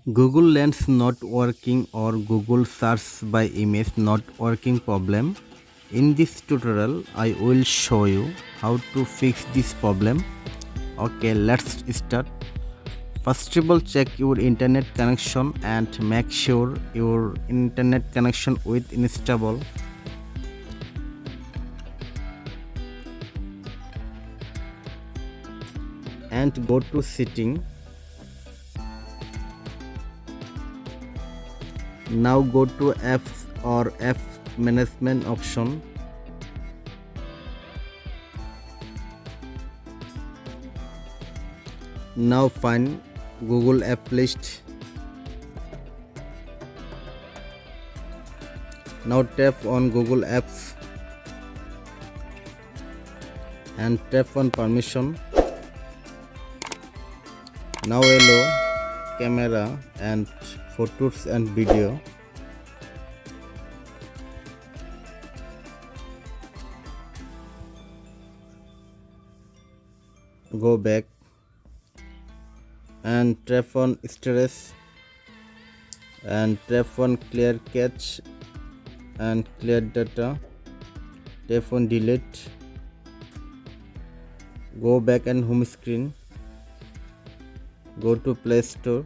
Google Lens not working or Google search by image not working problem. In this tutorial I will show you how to fix this problem. Okay, let's start. First of all, check your internet connection and make sure your internet connection with instable. And go to setting. Now go to apps or app management option. Now find Google App List. Now tap on Google Apps and tap on permission. Now allow camera and photos and video. Go back and tap on storage and tap on clear cache and clear data. Tap on delete. Go back and home screen. Go to Play Store.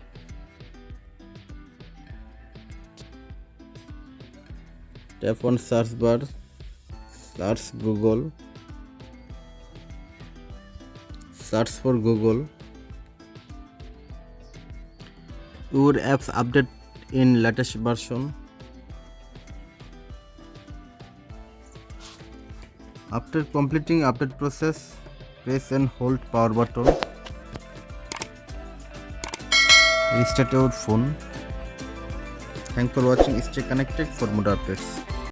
Tap on search bar. Search Google. Search for Google. Your apps update in latest version. After completing update process, press and hold power button. Restart your phone. Thanks for watching. Stay connected for more updates.